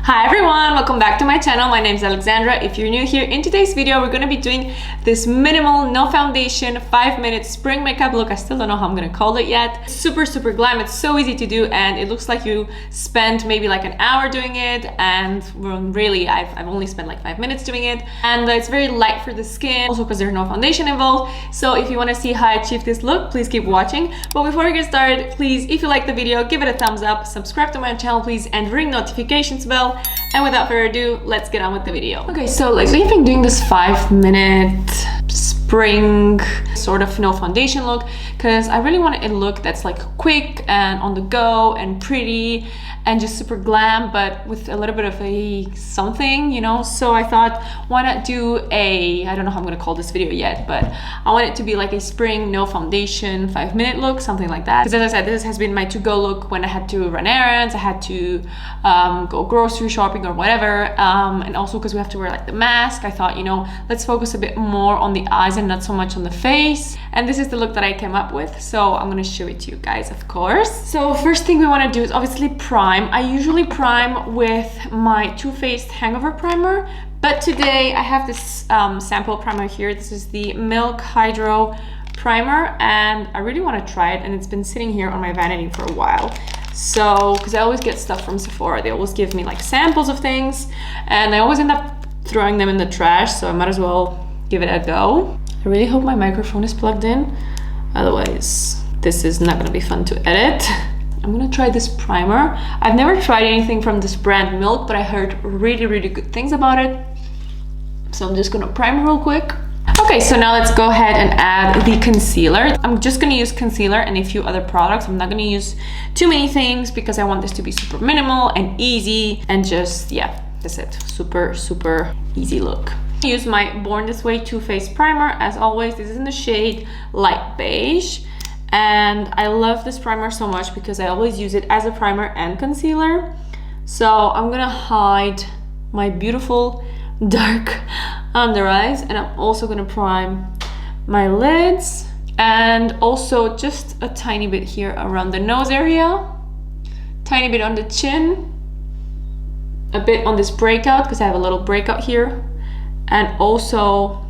Hi everyone, welcome back to my channel. My name is Alexandra. If you're new here, in today's video we're going to be doing this minimal, no foundation, 5-minute spring makeup look. I still don't know how I'm going to call it yet. Super glam. It's so easy to do and it looks like you spent maybe like an hour doing it, and really I've only spent like 5 minutes doing it, and it's very light for the skin, also because there's no foundation involved. So if you want to see how I achieve this look, please keep watching. But before we get started, please, if you like the video, give it a thumbs up, subscribe to my channel please, and ring notifications bell. And without further ado, let's get on with the video. Okay, so like we've been doing this 5-minute spring sort of no foundation look because I really wanted a look that's like quick and on the go and pretty and just super glam, but with a little bit of a something, you know. So I thought, why not do a, I don't know how I'm gonna call this video yet, but I want it to be like a spring no foundation 5-minute look, something like that. Because as I said, this has been my to-go look when I had to run errands, I had to go grocery shopping or whatever, and also because we have to wear like the mask, I thought, you know, let's focus a bit more on the eyes and not so much on the face. And this is the look that I came up with, so I'm gonna show it to you guys, of course. So first thing we want to do is obviously prime. I usually prime with my Too Faced Hangover Primer, but today I have this sample primer here. This is the Milk Hydro Primer, and I really want to try it, and it's been sitting here on my vanity for a while. So, because I always get stuff from Sephora, they always give me like samples of things, and I always end up throwing them in the trash, so I might as well give it a go. I really hope my microphone is plugged in, otherwise this is not gonna be fun to edit. I'm gonna try this primer. I've never tried anything from this brand Milk, but I heard really good things about it. So I'm just gonna prime real quick. Okay, so now let's go ahead and add the concealer. I'm just gonna use concealer and a few other products. I'm not gonna use too many things because I want this to be super minimal and easy and just, yeah, that's it. Super easy look. I use my Born This Way Too Faced Primer. As always, this is in the shade Light Beige. And I love this primer so much because I always use it as a primer and concealer. So I'm gonna hide my beautiful dark under eyes, and I'm also gonna prime my lids, and also just a tiny bit here around the nose area, tiny bit on the chin, a bit on this breakout because I have a little breakout here, and also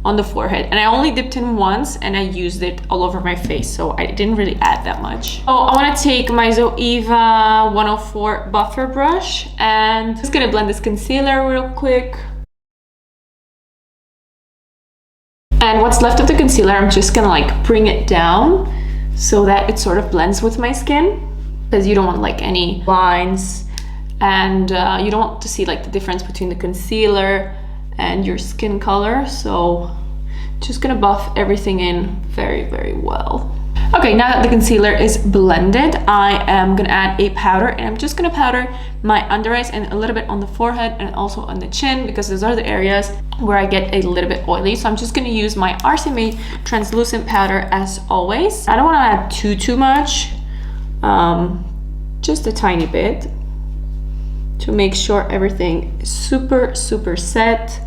on the forehead. And I only dipped in once and I used it all over my face, so I didn't really add that much. So I want to take my Zoeva 104 buffer brush and just gonna blend this concealer real quick. And what's left of the concealer, I'm just gonna like bring it down so that it sort of blends with my skin, because you don't want like any lines, and you don't want to see like the difference between the concealer and your skin color. So just gonna buff everything in very well. Okay, now that the concealer is blended, I am gonna add a powder, and I'm just gonna powder my under eyes and a little bit on the forehead and also on the chin, because those are the areas where I get a little bit oily. So I'm just gonna use my RCMA translucent powder as always. I don't wanna add too much, just a tiny bit to make sure everything is super set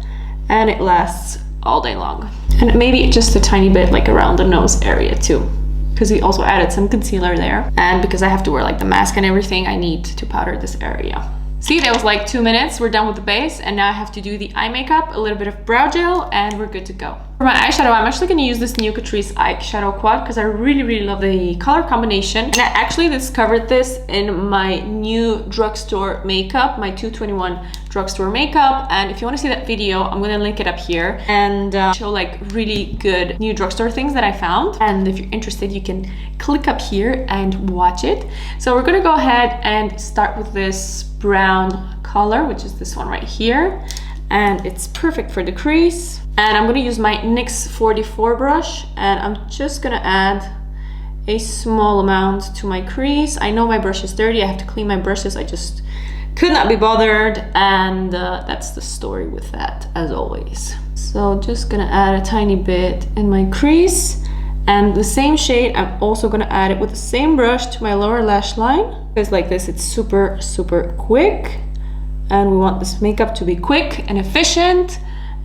and it lasts all day long. And maybe just a tiny bit like around the nose area too, because we also added some concealer there, and because I have to wear like the mask and everything, I need to powder this area. See, that was like 2 minutes. We're done with the base, and now I have to do the eye makeup, a little bit of brow gel, and we're good to go. For my eyeshadow, I'm actually gonna use this new Catrice eyeshadow quad because I really love the color combination. And I actually discovered this in my new drugstore makeup, my 221 drugstore makeup. And if you want to see that video, I'm gonna link it up here and show like really good new drugstore things that I found. And if you're interested, you can click up here and watch it. So we're gonna go ahead and start with this brown color, which is this one right here, and it's perfect for the crease. And I'm gonna use my NYX 44 brush, and I'm just gonna add a small amount to my crease. I know my brush is dirty, I have to clean my brushes, I just could not be bothered, and that's the story with that, as always. So just gonna add a tiny bit in my crease, and the same shade I'm also gonna add it with the same brush to my lower lash line, because like this it's super quick, and we want this makeup to be quick and efficient,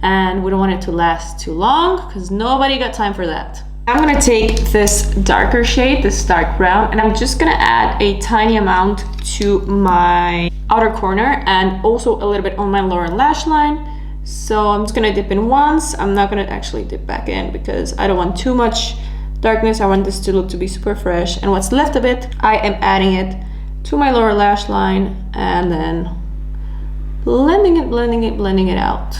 and we don't want it to last too long because nobody got time for that. I'm gonna take this darker shade, this dark brown, and I'm just gonna add a tiny amount to my outer corner and also a little bit on my lower lash line. So I'm just gonna dip in once. I'm not gonna actually dip back in because I don't want too much darkness. I want this to look to be super fresh. And what's left of it, I am adding it to my lower lash line and then blending it out.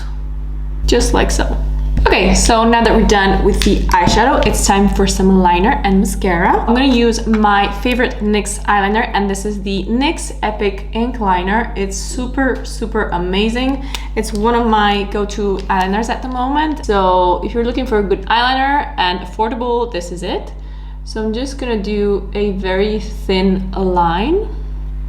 Just like so. Okay, so now that we're done with the eyeshadow, it's time for some liner and mascara. I'm gonna use my favorite NYX eyeliner, and this is the NYX Epic Ink Liner. It's super, super amazing. It's one of my go-to eyeliners at the moment. So if you're looking for a good eyeliner and affordable, this is it. So I'm just gonna do a very thin line.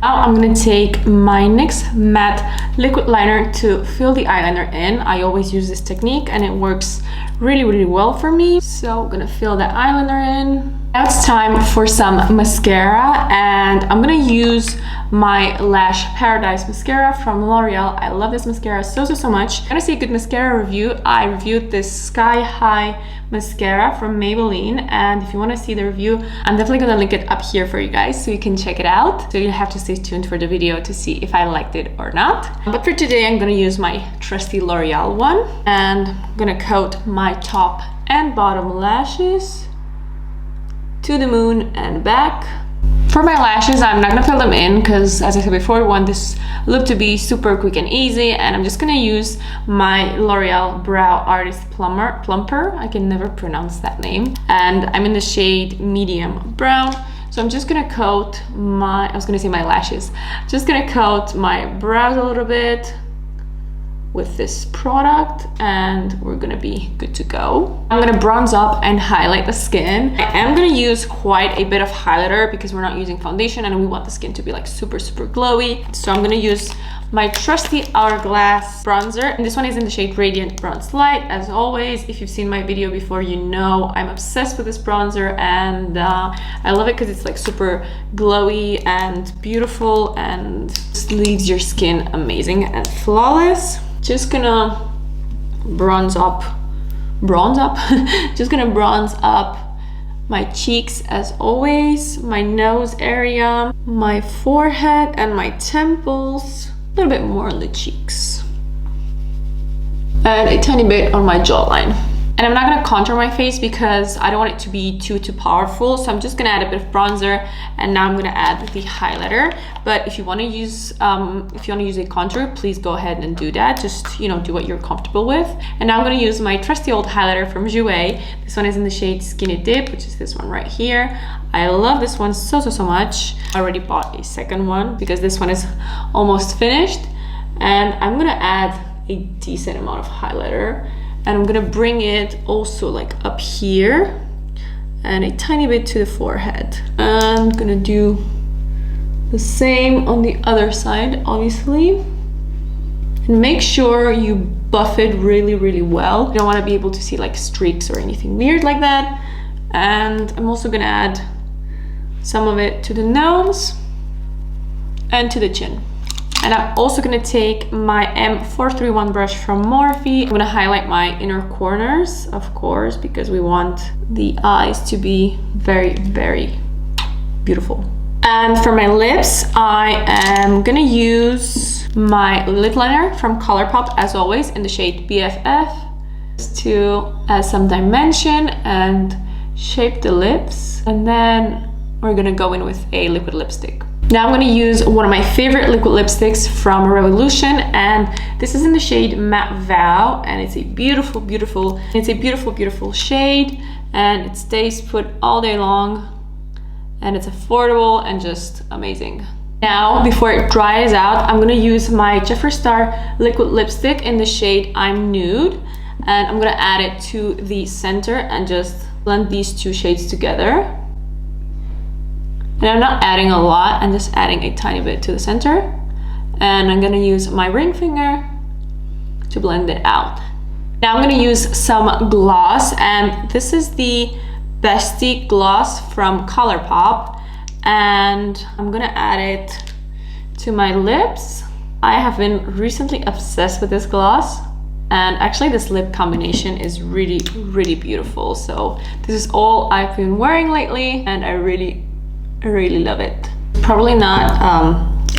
Now I'm gonna take my NYX matte liquid liner to fill the eyeliner in. I always use this technique and it works really, really well for me. So I'm gonna fill the eyeliner in. Now it's time for some mascara, and I'm gonna use my Lash Paradise mascara from L'Oreal. I love this mascara so much. I'm gonna see a good mascara review. I reviewed this Sky High mascara from Maybelline, and if you want to see the review, I'm definitely gonna link it up here for you guys so you can check it out. So you have to stay tuned for the video to see if I liked it or not. But for today, I'm gonna use my trusty L'Oreal one, and I'm gonna coat my top and bottom lashes to the moon and back. For my lashes, I'm not gonna fill them in because, as I said before, I want this look to be super quick and easy, and I'm just gonna use my L'Oreal Brow Artist Plumper. I can never pronounce that name. And I'm in the shade medium brown. So I'm just gonna coat my, I was gonna say my lashes. Just gonna coat my brows a little bit with this product, and we're gonna be good to go. I'm gonna bronze up and highlight the skin. I am gonna use quite a bit of highlighter because we're not using foundation and we want the skin to be like super, super glowy. So I'm gonna use my trusty Hourglass bronzer, and this one is in the shade Radiant Bronze Light. As always, if you've seen my video before, you know I'm obsessed with this bronzer, and I love it because it's like super glowy and beautiful and just leaves your skin amazing and flawless. Just gonna bronze up, just gonna bronze up my cheeks as always, my nose area, my forehead and my temples, a little bit more on the cheeks, and a tiny bit on my jawline. And I'm not gonna contour my face because I don't want it to be too powerful. So I'm just gonna add a bit of bronzer, and now I'm gonna add the highlighter. But if you wanna use a contour, please go ahead and do that. Just, you know, do what you're comfortable with. And now I'm gonna use my trusty old highlighter from Jouer. This one is in the shade Skinny Dip, which is this one right here. I love this one so much. I already bought a second one because this one is almost finished. And I'm gonna add a decent amount of highlighter. And I'm gonna bring it also like up here and a tiny bit to the forehead. And I'm gonna do the same on the other side, obviously. And make sure you buff it really, really well. You don't wanna be able to see like streaks or anything weird like that. And I'm also gonna add some of it to the nose and to the chin. And I'm also gonna take my M431 brush from Morphe. I'm gonna highlight my inner corners, of course, because we want the eyes to be very, very beautiful. And for my lips, I am gonna use my lip liner from ColourPop, as always, in the shade BFF, to add some dimension and shape the lips. And then we're gonna go in with a liquid lipstick. Now I'm gonna use one of my favorite liquid lipsticks from Revolution, and this is in the shade Matte Vow, and it's a beautiful, beautiful shade, and it stays put all day long, and it's affordable and just amazing. Now, before it dries out, I'm gonna use my Jeffree Star liquid lipstick in the shade I'm Nude, and I'm gonna add it to the center and just blend these two shades together. And I'm not adding a lot, I'm just adding a tiny bit to the center. And I'm gonna use my ring finger to blend it out. Now I'm gonna use some gloss, and this is the Bestie gloss from ColourPop. And I'm gonna add it to my lips. I have been recently obsessed with this gloss. And actually this lip combination is really, really beautiful. So this is all I've been wearing lately, and I really love it. Probably not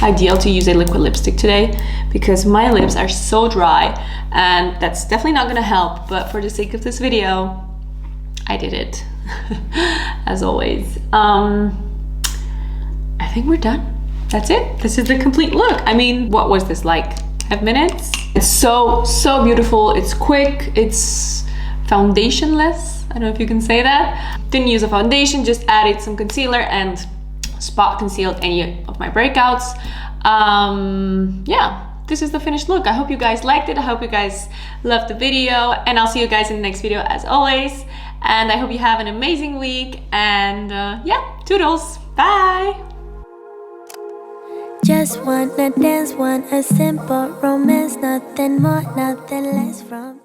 ideal to use a liquid lipstick today because my lips are so dry, and that's definitely not gonna help, but for the sake of this video, I did it. As always. I think we're done. That's it. This is the complete look. I mean, what was this, like 5 minutes? It's so beautiful. It's quick. It's foundationless. I don't know if you can say that. Didn't use a foundation, just added some concealer and spot concealed any of my breakouts. Yeah, this is the finished look. I hope you guys liked it. I hope you guys loved the video, and I'll see you guys in the next video as always. And I hope you have an amazing week, and yeah, toodles. Bye. Just wanna dance, want a simple romance, nothing more, nothing less from